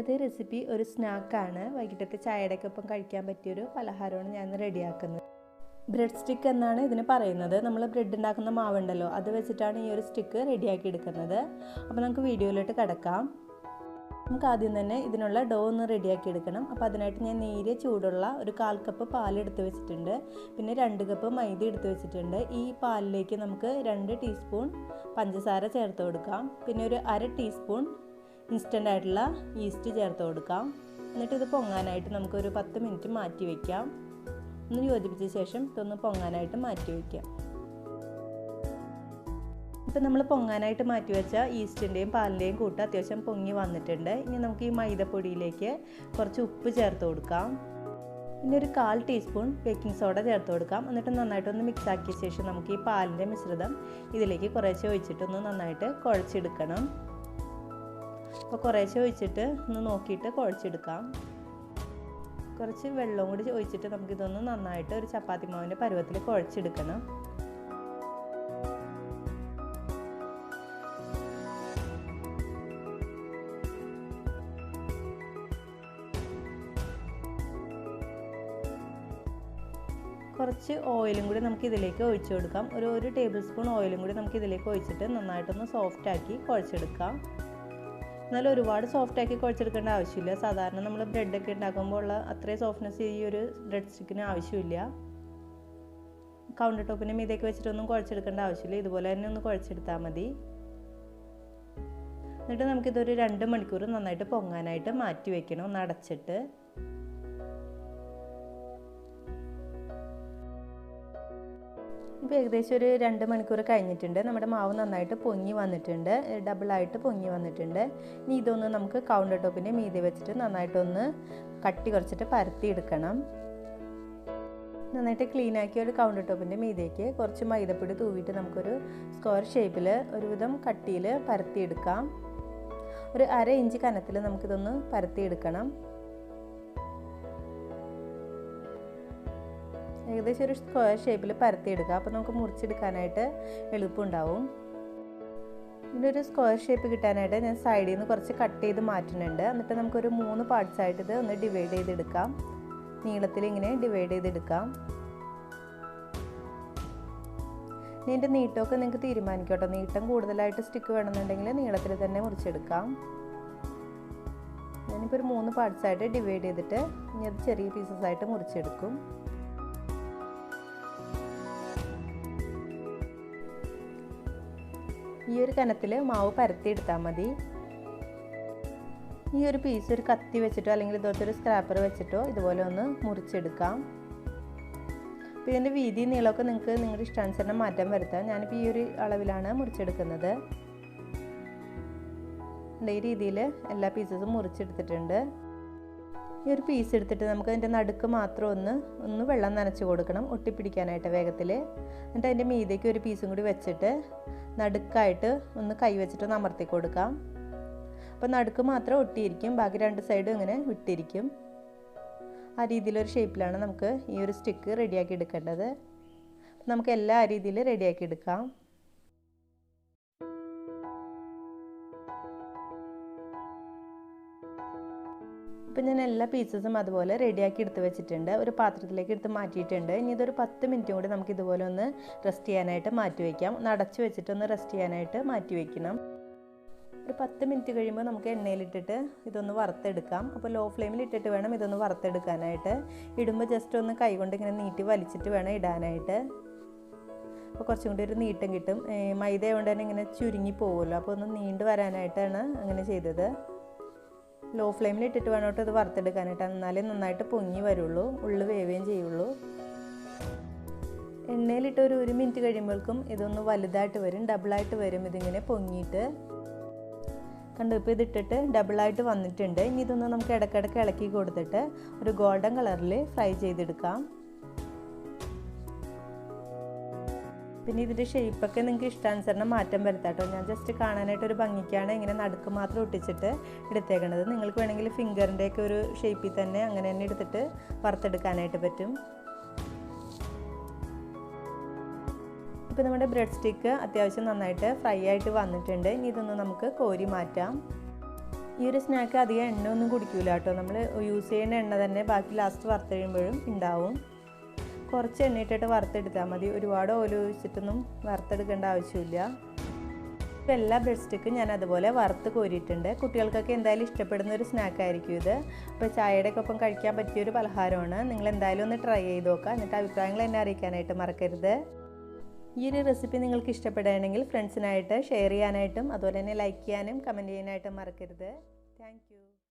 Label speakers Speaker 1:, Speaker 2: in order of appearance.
Speaker 1: ഇന്നത്തെ റെസിപ്പി ഒരു സ്നാക്കാണ്. വൈകിട്ടത്തെ ചായയുടെ ഒപ്പം കഴിക്കാൻ പറ്റിയൊരു പലഹാരമാണ് ഞാൻ റെഡിയാക്കുന്നത്. ബ്രെഡ് സ്റ്റിക്ക് എന്നാണ് ഇതിന് പറയുന്നത്. നമ്മൾ ബ്രെഡ് ഉണ്ടാക്കുന്ന മാവുണ്ടല്ലോ, അത് വെച്ചിട്ടാണ് ഈ ഒരു സ്റ്റിക്ക് റെഡിയാക്കി എടുക്കുന്നത്. അപ്പോൾ നമുക്ക് വീഡിയോയിലോട്ട് കിടക്കാം. നമുക്ക് ആദ്യം തന്നെ ഇതിനുള്ള ഡോ ഒന്ന് റെഡിയാക്കി എടുക്കണം. അപ്പോൾ അതിനായിട്ട് ഞാൻ നേരിയ ചൂടുള്ള ഒരു 1/4 കപ്പ് പാൽ എടുത്ത് വെച്ചിട്ടുണ്ട്. പിന്നെ 2 കപ്പ് മൈദ എടുത്ത് വെച്ചിട്ടുണ്ട്. ഈ പാലിലേക്ക് നമുക്ക് 2 ടീസ്പൂൺ പഞ്ചസാര ചേർത്ത് കൊടുക്കാം. പിന്നെ ഒരു 1/2 ടീസ്പൂൺ ഇൻസ്റ്റൻ്റ് ആയിട്ടുള്ള ഈസ്റ്റ് ചേർത്ത് കൊടുക്കാം. എന്നിട്ട് ഇത് പൊങ്ങാനായിട്ട് നമുക്കൊരു 10 മിനിറ്റ് മാറ്റി വയ്ക്കാം. ഒന്ന് യോജിപ്പിച്ച ശേഷം ഇതൊന്ന് പൊങ്ങാനായിട്ട് മാറ്റി വയ്ക്കാം. ഇപ്പം നമ്മൾ പൊങ്ങാനായിട്ട് മാറ്റി വെച്ച ഈസ്റ്റിൻ്റെയും പാലിൻ്റെയും കൂട്ട് അത്യാവശ്യം പൊങ്ങി വന്നിട്ടുണ്ട്. ഇനി നമുക്ക് ഈ മൈദപ്പൊടിയിലേക്ക് കുറച്ച് ഉപ്പ് ചേർത്ത് കൊടുക്കാം. പിന്നെ ഒരു 1/4 ടീസ്പൂൺ ബേക്കിംഗ് സോഡ ചേർത്ത് കൊടുക്കാം. എന്നിട്ട് നന്നായിട്ടൊന്ന് മിക്സ് ആക്കിയ ശേഷം നമുക്ക് ഈ പാലിൻ്റെ മിശ്രിതം ഇതിലേക്ക് കുറേശ്ശെ ഒഴിച്ചിട്ടൊന്ന് നന്നായിട്ട് കുഴച്ചെടുക്കണം. അപ്പോൾ കുറേശ്ശെ ഒഴിച്ചിട്ട് ഒന്ന് നോക്കിയിട്ട് കുഴച്ചെടുക്കാം. കുറച്ച് വെള്ളം കൂടി ഒഴിച്ചിട്ട് നമുക്കിതൊന്ന് നന്നായിട്ട് ഒരു ചപ്പാത്തി മാവിൻ്റെ പരുവത്തിൽ കുഴച്ചെടുക്കണം. കുറച്ച് ഓയിലും കൂടി നമുക്ക് ഇതിലേക്ക് ഒഴിച്ചു കൊടുക്കാം. ഒരു ടേബിൾ സ്പൂൺ ഓയിലും കൂടി നമുക്ക് ഇതിലേക്ക് ഒഴിച്ചിട്ട് നന്നായിട്ടൊന്ന് സോഫ്റ്റാക്കി കുഴച്ചെടുക്കാം. എന്നാലും ഒരുപാട് സോഫ്റ്റാക്കി കുഴച്ചെടുക്കേണ്ട ആവശ്യമില്ല. സാധാരണ നമ്മൾ ബ്രെഡൊക്കെ ഉണ്ടാക്കുമ്പോൾ ഉള്ള അത്രയും സോഫ്റ്റ്നെസ് ഈ ഒരു ബ്രെഡ് സ്റ്റിക്കിന് ആവശ്യമില്ല. കൗണ്ടർ ടോപ്പിൻ്റെ മീതേക്ക് വെച്ചിട്ടൊന്നും കുഴച്ചെടുക്കേണ്ട ആവശ്യമില്ല. ഇതുപോലെ തന്നെ ഒന്ന് കുഴച്ചെടുത്താൽ മതി. എന്നിട്ട് നമുക്കിതൊരു 2 മണിക്കൂർ നന്നായിട്ട് പൊങ്ങാനായിട്ട് മാറ്റി വയ്ക്കണം, ഒന്ന് അടച്ചിട്ട്. ഇപ്പോൾ ഏകദേശം ഒരു 2 മണിക്കൂർ കഴിഞ്ഞിട്ടുണ്ട്. നമ്മുടെ മാവ് നന്നായിട്ട് പൊങ്ങി വന്നിട്ടുണ്ട്, ഡബിളായിട്ട് പൊങ്ങി വന്നിട്ടുണ്ട്. ഇനി ഇതൊന്ന് നമുക്ക് കൗണ്ടർ ടോപ്പിൻ്റെ മീതെ വെച്ചിട്ട് നന്നായിട്ടൊന്ന് കട്ടി കുറച്ചിട്ട് പരത്തിയെടുക്കണം. നന്നായിട്ട് ക്ലീനാക്കിയ ഒരു കൗണ്ടർ ടോപ്പിൻ്റെ മീതേക്ക് കുറച്ച് മൈദപ്പൊടി തൂവിയിട്ട് നമുക്കൊരു സ്ക്വയർ ഷേപ്പിൽ ഒരുവിധം കട്ടിയിൽ പരത്തിയെടുക്കാം. ഒരു 1/2 ഇഞ്ച് കനത്തിൽ നമുക്കിതൊന്ന് പരത്തിയെടുക്കണം. ഏകദേശം ഒരു സ്ക്വയർ ഷേപ്പിൽ പരത്തിയെടുക്കുക. അപ്പോൾ നമുക്ക് മുറിച്ചെടുക്കാനായിട്ട് എളുപ്പമുണ്ടാവും. ഇതിനൊരു സ്ക്വയർ ഷേപ്പ് കിട്ടാനായിട്ട് ഞാൻ സൈഡിൽ നിന്ന് കുറച്ച് കട്ട് ചെയ്ത് മാറ്റുന്നുണ്ട്. എന്നിട്ട് നമുക്കൊരു 3 പാർട്സ് ആയിട്ട് ഇത് ഒന്ന് ഡിവൈഡ് ചെയ്തെടുക്കാം. നീളത്തിൽ ഇങ്ങനെ ഡിവൈഡ് ചെയ്തെടുക്കാം. ഇനി ഇതിൻ്റെ നീട്ടമൊക്കെ നിങ്ങൾക്ക് തീരുമാനിക്കട്ടോ. നീട്ടം കൂടുതലായിട്ട് സ്റ്റിക്ക് വേണമെന്നുണ്ടെങ്കിൽ നീളത്തിൽ തന്നെ മുറിച്ചെടുക്കാം. ഞാനിപ്പോൾ ഒരു 3 പാർട്സ് ആയിട്ട് ഡിവൈഡ് ചെയ്തിട്ട് ഇനി അത് ചെറിയ പീസസ് ആയിട്ട് മുറിച്ചെടുക്കും. ഈ ഒരു കനത്തിൽ മാവ് പരത്തിയെടുത്താൽ മതി. ഈ ഒരു പീസ് ഒരു കത്തി വെച്ചിട്ടോ അല്ലെങ്കിൽ ഇതുപോലത്തെ ഒരു സ്ക്രാപ്പർ വെച്ചിട്ടോ ഇതുപോലെ ഒന്ന് മുറിച്ചെടുക്കാം. അപ്പോൾ ഇതിൻ്റെ വീതി നീളമൊക്കെ നിങ്ങൾക്ക് നിങ്ങളുടെ ഇഷ്ടാനുസരണം മാറ്റം വരുത്താം. ഞാനിപ്പോൾ ഈ ഒരു അളവിലാണ് മുറിച്ചെടുക്കുന്നത്. ഈ രീതിയിൽ എല്ലാ പീസസും മുറിച്ചെടുത്തിട്ടുണ്ട്. ഈ ഒരു പീസ് എടുത്തിട്ട് നമുക്ക് അതിൻ്റെ നടുക്ക് മാത്രം ഒന്ന് വെള്ളം നനച്ച് കൊടുക്കണം, ഒട്ടിപ്പിടിക്കാനായിട്ട് വേഗത്തിൽ. എന്നിട്ട് അതിൻ്റെ മീതേക്ക് ഒരു പീസും കൂടി വെച്ചിട്ട് നടുക്കായിട്ട് ഒന്ന് കൈ വെച്ചിട്ടൊന്ന് അമർത്തി കൊടുക്കാം. അപ്പോൾ നടുക്ക് മാത്രം ഒട്ടിയിരിക്കും, ബാക്കി 2 സൈഡും ഇങ്ങനെ വിട്ടിരിക്കും. ആ രീതിയിലൊരു ഷേപ്പിലാണ് നമുക്ക് ഈ ഒരു സ്റ്റിക്ക് റെഡിയാക്കി എടുക്കേണ്ടത്. നമുക്ക് എല്ലാ രീതിയിൽ റെഡിയാക്കി എടുക്കാം. ഇപ്പം ഞാൻ എല്ലാ പീസസും അതുപോലെ റെഡിയാക്കി എടുത്ത് വെച്ചിട്ടുണ്ട്. ഒരു പാത്രത്തിലേക്ക് എടുത്ത് മാറ്റിയിട്ടുണ്ട്. ഇനി ഇതൊരു 10 മിനിറ്റും കൂടി നമുക്ക് ഇതുപോലെ ഒന്ന് റെസ്റ്റ് ചെയ്യാനായിട്ട് മാറ്റി വയ്ക്കാം. ഒന്ന് അടച്ചു വെച്ചിട്ടൊന്ന് റെസ്റ്റ് ചെയ്യാനായിട്ട് മാറ്റി വയ്ക്കണം. ഒരു 10 മിനിറ്റ് കഴിയുമ്പോൾ നമുക്ക് എണ്ണയിലിട്ടിട്ട് ഇതൊന്ന് വറുത്തെടുക്കാം. അപ്പോൾ ലോ ഫ്ലെയിമിൽ ഇട്ടിട്ട് വേണം ഇതൊന്ന് വറുത്തെടുക്കാനായിട്ട്. ഇടുമ്പോൾ ജസ്റ്റ് ഒന്ന് കൈകൊണ്ട് ഇങ്ങനെ നീട്ടി വലിച്ചിട്ട് വേണം ഇടാനായിട്ട്. അപ്പോൾ കുറച്ചും കൂടി ഒരു നീട്ടം കിട്ടും. മൈദ കൊണ്ട് തന്നെ ഇങ്ങനെ ചുരുങ്ങി പോകുമല്ലോ, അപ്പോൾ ഒന്ന് നീണ്ടു വരാനായിട്ടാണ് അങ്ങനെ ചെയ്തത്. ലോ ഫ്ലെയിമിൽ ഇട്ടിട്ട് വേണോട്ട് ഇത് വറുത്തെടുക്കാനായിട്ട്, എന്നാലേ നന്നായിട്ട് പൊങ്ങി വരുള്ളൂ, ഉള്ളു വേവുകയും ചെയ്യുള്ളൂ. എണ്ണയിലിട്ട് ഒരു 1 മിനിറ്റ് കഴിയുമ്പോഴേക്കും ഇതൊന്ന് വലുതായിട്ട് വരും, ഡബിളായിട്ട് വരും. ഇതിങ്ങനെ പൊങ്ങിയിട്ട് കണ്ടു. ഇപ്പോൾ ഇതിട്ടിട്ട് ഡബിളായിട്ട് വന്നിട്ടുണ്ട്. ഇനി ഇതൊന്ന് നമുക്ക് ഇടയ്ക്കിടയ്ക്ക് ഇളക്കി കൊടുത്തിട്ട് ഒരു ഗോൾഡൻ കളറിൽ ഫ്രൈ ചെയ്തെടുക്കാം. പിന്നെ ഇതിൻ്റെ ഷേപ്പൊക്കെ നിങ്ങൾക്ക് ഇഷ്ടാനുസരണം മാറ്റം വരുത്താട്ടോ. ഞാൻ ജസ്റ്റ് കാണാനായിട്ട് ഒരു ഭംഗിക്കാണ് ഇങ്ങനെ നടുക്ക് മാത്രം ഒട്ടിച്ചിട്ട് എടുത്തേക്കണത്. നിങ്ങൾക്ക് വേണമെങ്കിൽ ഫിംഗറിൻ്റെയൊക്കെ ഒരു ഷേപ്പിൽ തന്നെ അങ്ങനെ തന്നെ എടുത്തിട്ട് വറുത്തെടുക്കാനായിട്ട് പറ്റും. ഇപ്പോൾ നമ്മുടെ ബ്രെഡ് സ്റ്റിക്ക് അത്യാവശ്യം നന്നായിട്ട് ഫ്രൈ ആയിട്ട് വന്നിട്ടുണ്ട്. ഇനി ഇതൊന്ന് നമുക്ക് കോരി മാറ്റാം. ഈ ഒരു സ്നാക്ക് അധികം എണ്ണ ഒന്നും കുടിക്കില്ല കേട്ടോ. നമ്മൾ യൂസ് ചെയ്യുന്ന എണ്ണ തന്നെ ബാക്കി ലാസ്റ്റ് വറുത്ത് കഴിയുമ്പോഴും ഉണ്ടാവും. കുറച്ച് എണ്ണ ഇട്ടിട്ട് വറുത്തെടുത്താൽ മതി. ഒരുപാട് ഓയിൽ ഒഴിച്ചിട്ടൊന്നും വറുത്തെടുക്കേണ്ട ആവശ്യമില്ല. ഇപ്പോൾ എല്ലാ ബ്രെഡ് സ്റ്റിക്കും ഞാൻ അതുപോലെ വറുത്ത് കോരിയിട്ടുണ്ട്. കുട്ടികൾക്കൊക്കെ എന്തായാലും ഇഷ്ടപ്പെടുന്ന ഒരു സ്നാക്കായിരിക്കും ഇത്. അപ്പോൾ ചായയുടെ ഒപ്പം കഴിക്കാൻ പറ്റിയൊരു പലഹാരമാണ്. നിങ്ങൾ എന്തായാലും ഒന്ന് ട്രൈ ചെയ്ത് നോക്കുക. എന്നിട്ട് അഭിപ്രായങ്ങൾ എന്നെ അറിയിക്കാനായിട്ട് മറക്കരുത്. ഈ ഒരു റെസിപ്പി നിങ്ങൾക്ക് ഇഷ്ടപ്പെടുകയാണെങ്കിൽ ഫ്രണ്ട്സിനായിട്ട് ഷെയർ ചെയ്യാനായിട്ടും അതുപോലെ തന്നെ ലൈക്ക് ചെയ്യാനും കമൻറ്റ് ചെയ്യാനായിട്ടും മറക്കരുത്. Thank you.